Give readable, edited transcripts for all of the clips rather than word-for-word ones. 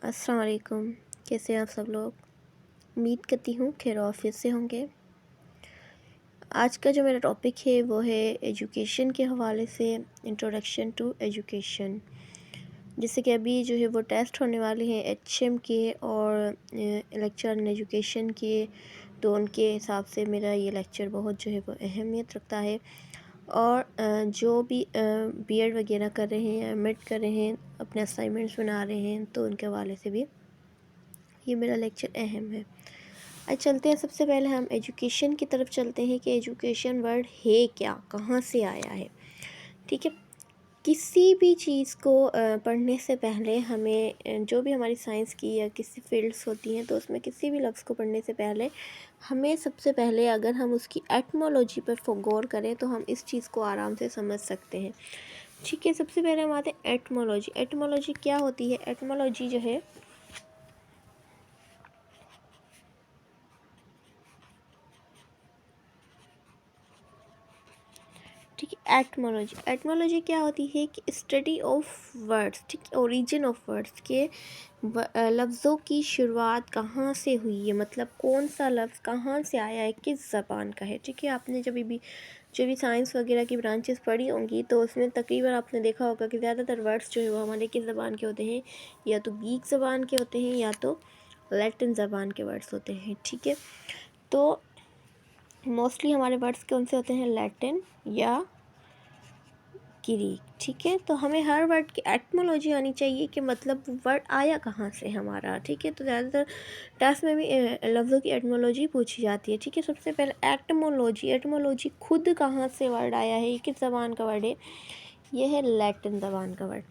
अस्सलाम वालेकुम। कैसे हैं आप सब लोग? उम्मीद करती हूँ खैर ऑफिस से होंगे। आज का जो मेरा टॉपिक है वो है एजुकेशन के हवाले से, इंट्रोडक्शन टू एजुकेशन। जैसे कि अभी जो है वो टेस्ट होने वाले हैं एचएम के और लेक्चर इन एजुकेशन के, तो उनके हिसाब से मेरा ये लेक्चर बहुत जो है वो अहमियत रखता है। और जो भी बीएड वगैरह कर रहे हैं, एमएड कर रहे हैं, अपने असाइनमेंट्स बना रहे हैं, तो उनके हवाले से भी ये मेरा लेक्चर अहम है। आज चलते हैं, सबसे पहले हम एजुकेशन की तरफ चलते हैं कि एजुकेशन वर्ड है क्या, कहाँ से आया है। ठीक है, किसी भी चीज़ को पढ़ने से पहले हमें जो भी हमारी साइंस की या किसी फील्ड्स होती हैं, तो उसमें किसी भी लफ्ज़ को पढ़ने से पहले हमें सबसे पहले अगर हम उसकी एटमोलॉजी पर गौर करें तो हम इस चीज़ को आराम से समझ सकते हैं। ठीक है, सबसे पहले हम आते हैं एटमोलॉजी। एटमोलॉजी क्या होती है? एटमोलॉजी जो है ठीक है, एटमोलॉजी। एटमोलॉजी क्या होती है कि स्टडी ऑफ वर्ड्स, ठीक है, ओरिजिन ऑफ वर्ड्स के लफ्ज़ों की शुरुआत कहाँ से हुई है, मतलब कौन सा लफ्ज़ कहाँ से आया है, किस ज़बान का है। ठीक है, आपने जब भी जो भी साइंस वगैरह की ब्रांचेस पढ़ी होंगी तो उसमें तकरीबन आपने देखा होगा कि ज़्यादातर वर्ड्स जो है वो हमारे किस ज़बान के होते हैं, या तो ग्रीक ज़बान के होते हैं या तो लैटिन ज़बान के वर्ड्स होते हैं। ठीक है, तो मोस्टली हमारे वर्ड्स कौन से होते हैं? लैटिन या ग्रीक। ठीक है, तो हमें हर वर्ड की एटमोलॉजी आनी चाहिए कि मतलब वर्ड आया कहाँ से हमारा। ठीक है, तो ज़्यादातर टेस्ट में भी लफ्ज़ों की एटमोलॉजी पूछी जाती है। ठीक है, सबसे पहले एटमोलॉजी। एटमोलॉजी खुद कहाँ से वर्ड आया है, ये किस ज़बान का वर्ड है? ये है लैटिन ज़बान का वर्ड।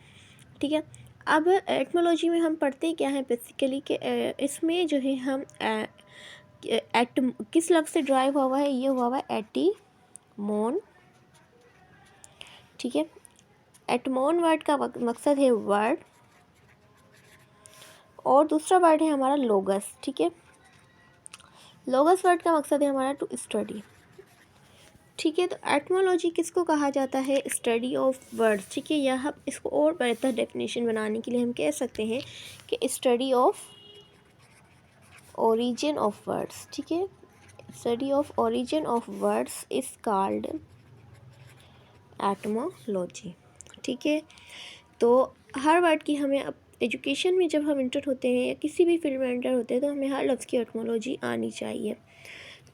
ठीक है, अब एटमोलॉजी में हम पढ़ते क्या है बेसिकली कि इसमें जो है हम किस लफ्ज़ से ड्राइव हुआ है? ये हुआ है एटीमोन। ठीक है, एटमोन वर्ड का मकसद है वर्ड, और दूसरा वर्ड है हमारा लोगस। ठीक है, लोगस वर्ड का मकसद है हमारा टू स्टडी। ठीक है, तो एटमोलॉजी किसको कहा जाता है? Study of words. ठीक है, या हम इसको और बेहतर डेफिनेशन बनाने के लिए हम कह सकते हैं कि study of origin of words. ठीक है, study of origin of words is called etymology. ठीक है, तो हर वर्ड की हमें अब एजुकेशन में जब हम इंटर होते हैं या किसी भी फील्ड में इंटर होते हैं तो हमें हर लफ्ज़ की एटमोलॉजी आनी चाहिए।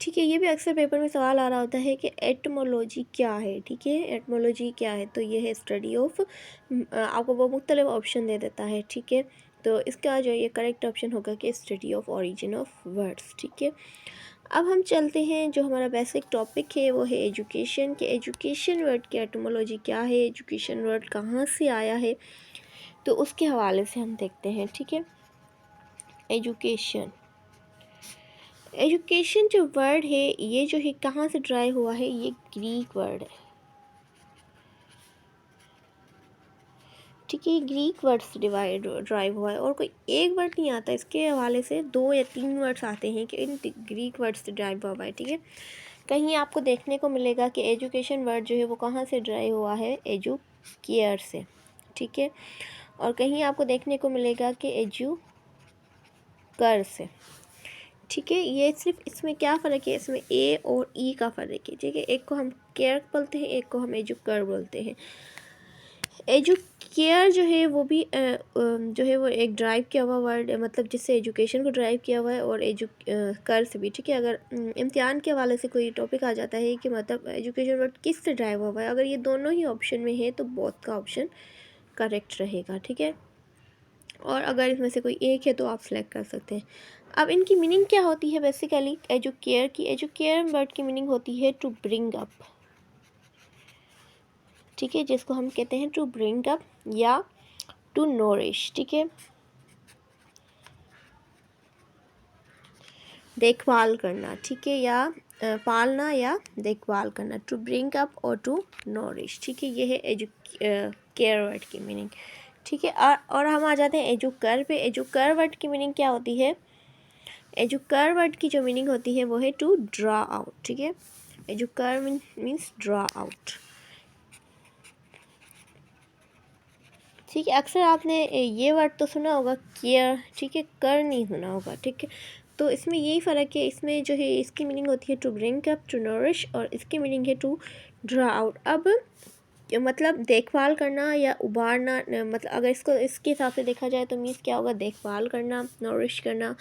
ठीक है, ये भी अक्सर पेपर में सवाल आ रहा होता है कि एटमोलॉजी क्या है। ठीक है, एटमोलॉजी क्या है? तो ये है स्टडी ऑफ, आपको वो मुख्तलिफ ऑप्शन दे देता है। ठीक है, तो इसका जो ये करेक्ट ऑप्शन होगा कि study of origin of words. ठीक है, अब हम चलते हैं, जो हमारा बेसिक टॉपिक है वो है एजुकेशन के। एजुकेशन वर्ड की एटमोलॉजी क्या है, एजुकेशन वर्ड कहाँ से आया है, तो उसके हवाले से हम देखते हैं। ठीक है, एजुकेशन। एजुकेशन जो वर्ड है ये जो है कहाँ से ड्राइव हुआ है? ये ग्रीक वर्ड है। ठीक है, ये ग्रीक वर्ड से ड्राइव हुआ है, और कोई एक वर्ड नहीं आता इसके हवाले से, 2 या 3 वर्ड्स आते हैं कि इन ग्रीक वर्ड से ड्राइव हुआ है। ठीक है, कहीं आपको देखने को मिलेगा कि एजुकेशन वर्ड जो है वो कहाँ से ड्राइव हुआ है? एजुकेयर से। ठीक है, और कहीं आपको देखने को मिलेगा कि एजुकर से। ठीक है, ये सिर्फ इसमें क्या फ़र्क है? इसमें ए और ई का फ़र्क है। ठीक है, एक को हम केयर बोलते हैं, एक को हम एजुकर बोलते हैं। एजुकेयर जो है वो भी जो है वो एक ड्राइव किया हुआ वर्ड है, मतलब जिससे एजुकेशन को ड्राइव किया हुआ है, और कर से भी। ठीक है, अगर इम्तिहान के हवाले से कोई टॉपिक आ जाता है कि मतलब एजुकेशन वर्ड किस से ड्राइव हुआ है, अगर ये दोनों ही ऑप्शन में है तो बोथ का ऑप्शन करेक्ट रहेगा। ठीक है, और अगर इसमें से कोई एक है तो आप सेलेक्ट कर सकते हैं। अब इनकी मीनिंग क्या होती है बेसिकली एजुकेयर की? एजुकेयर वर्ड की मीनिंग होती है टू ब्रिंग अप। ठीक है, जिसको हम कहते हैं टू ब्रिंग अप या टू नोरिश। ठीक है, देखभाल करना। ठीक है, या पालना या देखभाल करना, टू ब्रिंग अप और टू नोरिश। ठीक है, ये है केयर वर्ड की मीनिंग। ठीक है, और हम आ जाते हैं एजुकर पे। एजुकर वर्ड की मीनिंग क्या होती है? एजुकर वर्ड की जो मीनिंग होती है वो है टू ड्रा आउट। ठीक है, एजुकर मीन्स ड्रा आउट। ठीक है। अक्सर आपने ये वर्ड तो सुना होगा केयर, ठीक है, कर नहीं सुना होगा, ठीक है। तो इसमें यही फ़र्क है, इसमें जो है इसकी मीनिंग होती है to bring up, to nourish, और इसकी मीनिंग है टू ड्रा आउट। अब मतलब देखभाल करना या उबारना, मतलब अगर इसके हिसाब से देखा जाए तो मीन्स क्या होगा, देखभाल करना, नरिश करना,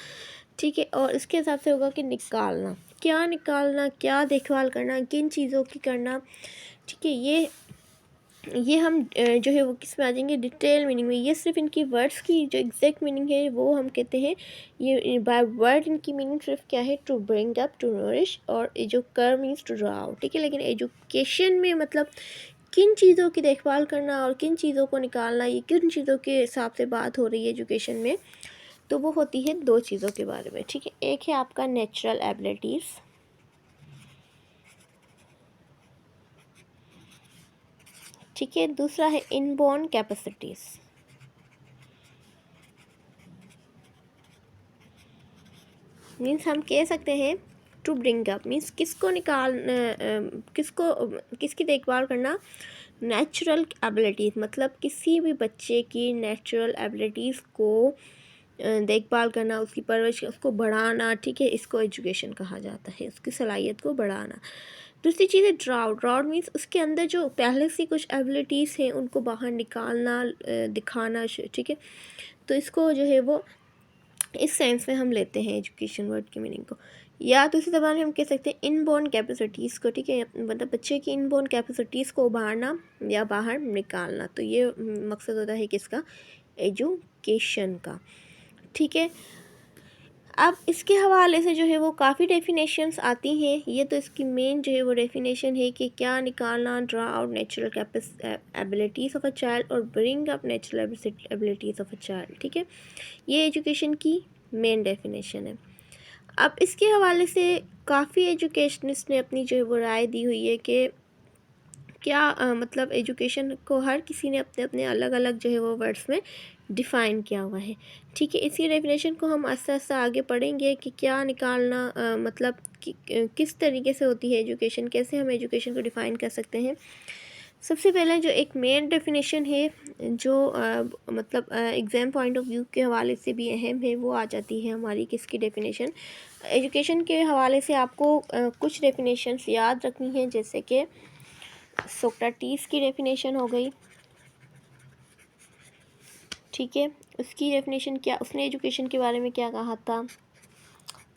ठीक है। और इसके हिसाब से होगा कि निकालना, क्या निकालना, क्या देखभाल करना, किन चीज़ों की करना, ठीक है। ये हम जो है वो किस में आ जाएंगे, डिटेल मीनिंग में। ये सिर्फ इनकी वर्ड्स की जो एग्जैक्ट मीनिंग है वो हम कहते हैं, ये बाय वर्ड इनकी मीनिंग सिर्फ क्या है, to bring up, to nourish, और जो कर मीन्स टू ड्रा आउट, ठीक है। लेकिन एजुकेशन में मतलब किन चीज़ों की देखभाल करना और किन चीज़ों को निकालना, ये किन चीज़ों के हिसाब से बात हो रही है एजुकेशन में, तो वो होती है दो चीज़ों के बारे में, ठीक है। एक है आपका नेचुरल एबिलिटीज़, ठीक है। दूसरा है इनबॉर्न कैपेसिटीज़। मीन्स हम कह सकते हैं टू ब्रिंग अप मीन्स किसको किसकी देखभाल करना, नेचुरल एबिलिटीज़, मतलब किसी भी बच्चे की नेचुरल एबिलिटीज़ को देखभाल करना, उसकी परवरिश, उसको बढ़ाना, ठीक है। इसको एजुकेशन कहा जाता है, उसकी सलाहियत को बढ़ाना। दूसरी चीज़ है ड्राउट। ड्राउट मीन्स उसके अंदर जो पहले से कुछ एबिलिटीज़ हैं उनको बाहर निकालना, दिखाना, ठीक है। तो इसको जो है वो इस सेंस में हम लेते हैं एजुकेशन वर्ड की मीनिंग को। या दूसरी ज़बान में हम कह सकते हैं इनबॉर्न कैपेसिटीज़ को, ठीक है, मतलब बच्चे की इनबॉर्न कैपेसिटीज़ को उभारना या बाहर निकालना। तो ये मकसद होता है किसका, एजुकेशन का, ठीक है। अब इसके हवाले से जो है वो काफ़ी डेफिनेशंस आती हैं। ये तो इसकी मेन जो है वो डेफिनेशन है कि क्या निकालना, draw out natural abilities of a child और bring up natural abilities of a child, ठीक है। ये एजुकेशन की मेन डेफिनेशन है। अब इसके हवाले से काफ़ी एजुकेशनिस्ट ने अपनी जो है वो राय दी हुई है कि क्या मतलब एजुकेशन को हर किसी ने अपने अपने अलग अलग जो है वो वर्ड्स में डिफ़ाइन किया हुआ है, ठीक है। इसी डेफिनेशन को हम आस्ते आस्ते आगे पढ़ेंगे कि क्या निकालना मतलब किस तरीके से होती है एजुकेशन, कैसे हम एजुकेशन को डिफ़ाइन कर सकते हैं। सबसे पहले जो एक मेन डेफिनेशन है जो मतलब एग्ज़ाम पॉइंट ऑफ व्यू के हवाले से भी अहम है, वो आ जाती है हमारी किसकी डेफिनेशन, एजुकेशन के हवाले से आपको कुछ डेफिनेशंस याद रखनी है, जैसे कि सोक्रेटिस की डेफिनेशन हो गई, ठीक है। उसकी डेफिनेशन क्या, उसने एजुकेशन के बारे में क्या कहा था।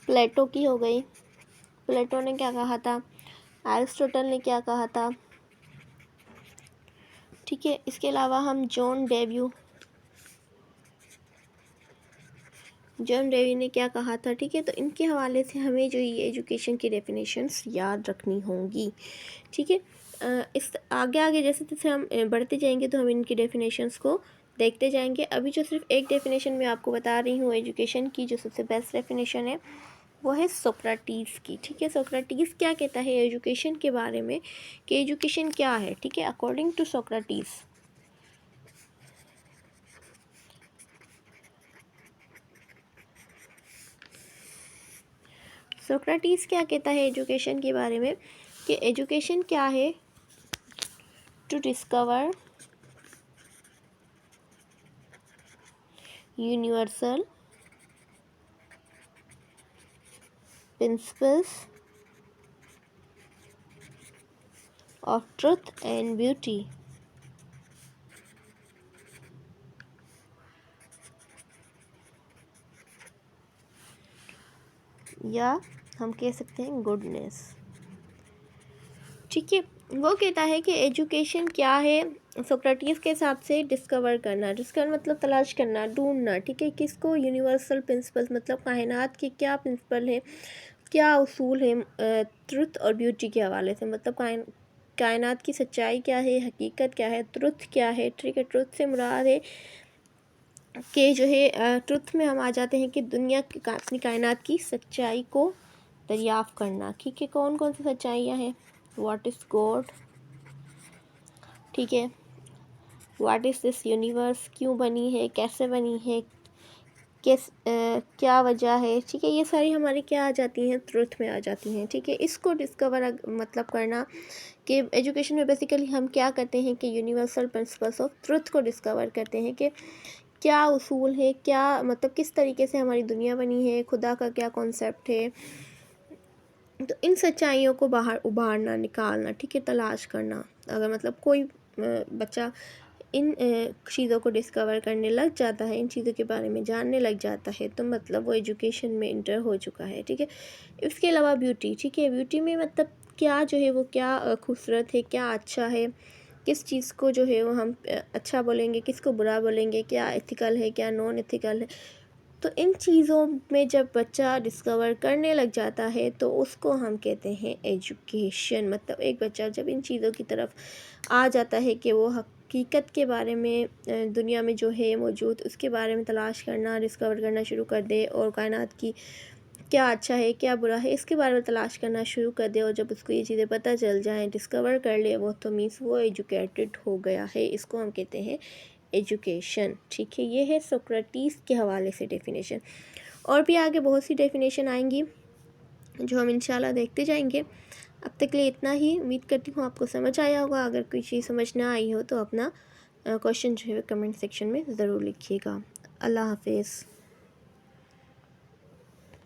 प्लेटो की हो गई, प्लेटो ने क्या कहा था, एरिस्टोटल ने क्या कहा था, ठीक है। इसके अलावा हम जॉन डेवी ने क्या कहा था, ठीक है। तो इनके हवाले से हमें जो ये एजुकेशन की डेफिनेशंस याद रखनी होंगी, ठीक है। इस आगे आगे जैसे जैसे हम बढ़ते जाएंगे तो हम इनकी डेफिनेशंस को देखते जाएंगे। अभी जो सिर्फ एक डेफिनेशन मैं आपको बता रही हूँ एजुकेशन की, जो सबसे बेस्ट डेफिनेशन है वो है सोक्रेटिस की, ठीक है। सोक्रेटिस क्या कहता है एजुकेशन के बारे में, कि एजुकेशन क्या है, ठीक है, अकॉर्डिंग टू सोक्रेटिस। सोक्रेटिस क्या कहता है एजुकेशन के बारे में, कि एजुकेशन क्या है, to discover universal principles of truth and beauty, या हम कह सकते हैं गुडनेस, ठीक है। वो कहता है कि एजुकेशन क्या है सोक्रेटिस के हिसाब से, डिस्कवर करना, डिस्कवर मतलब तलाश करना, ढूंढना, ठीक है। किसको, यूनिवर्सल प्रिंसिपल्स मतलब कायनात के क्या प्रिंसिपल है, क्या उसूल है ट्रुथ और ब्यूटी के हवाले से, मतलब कायनात की सच्चाई क्या है, हकीकत क्या है, ट्रुथ क्या है, ठीक है। ट्रुथ से मुराद है कि जो है ट्रुथ में हम आ जाते हैं कि दुनिया की अपनी कायनात की सच्चाई को दरियाफ़्त करना, ठीक है। कौन कौन सी सच्चाइयाँ हैं, व्हाट इज़ गॉड, ठीक है, व्हाट इज़ दिस यूनिवर्स, क्यों बनी है, कैसे बनी है, क्या वजह है, ठीक है। ये सारी हमारी क्या आ जाती हैं, ट्रुथ में आ जाती हैं, ठीक है। इसको डिस्कवर मतलब करना कि एजुकेशन में बेसिकली हम क्या करते हैं कि यूनिवर्सल प्रिंसिपल्स ऑफ ट्रुथ को डिस्कवर करते हैं कि क्या उसूल है, क्या मतलब किस तरीके से हमारी दुनिया बनी है, खुदा का क्या कॉन्सेप्ट है। तो इन सच्चाइयों को बाहर उभारना, निकालना, ठीक है, तलाश करना। अगर मतलब कोई बच्चा इन चीज़ों को डिस्कवर करने लग जाता है, इन चीज़ों के बारे में जानने लग जाता है, तो मतलब वो एजुकेशन में इंटर हो चुका है, ठीक है। इसके अलावा ब्यूटी, ठीक है, ब्यूटी में मतलब क्या जो है वो क्या खूबसूरत है, क्या अच्छा है, किस चीज़ को जो है वो हम अच्छा बोलेंगे, किसको बुरा बोलेंगे, क्या एथिकल है, क्या नॉन एथिकल है। तो इन चीज़ों में जब बच्चा डिस्कवर करने लग जाता है तो उसको हम कहते हैं एजुकेशन। मतलब एक बच्चा जब इन चीज़ों की तरफ आ जाता है कि वो हकीकत के बारे में दुनिया में जो है मौजूद उसके बारे में तलाश करना, डिस्कवर करना शुरू कर दे, और कायनात की क्या अच्छा है, क्या बुरा है, इसके बारे में तलाश करना शुरू कर दे, और जब उसको ये चीज़ें पता चल जाएं, डिस्कवर कर ले वो, तो मीन्स वो एजुकेटेड हो गया है। इसको हम कहते हैं एजुकेशन, ठीक है। ये है सोक्रेटिस के हवाले से डेफिनेशन। और भी आगे बहुत सी डेफिनेशन आएंगी जो हम इंशाल्लाह देखते जाएंगे। अब तक के लिए इतना ही। उम्मीद करती हूँ आपको समझ आया होगा। अगर कोई चीज़ समझ ना आई हो तो अपना क्वेश्चन जो है कमेंट सेक्शन में ज़रूर लिखिएगा। अल्लाह हाफिज़।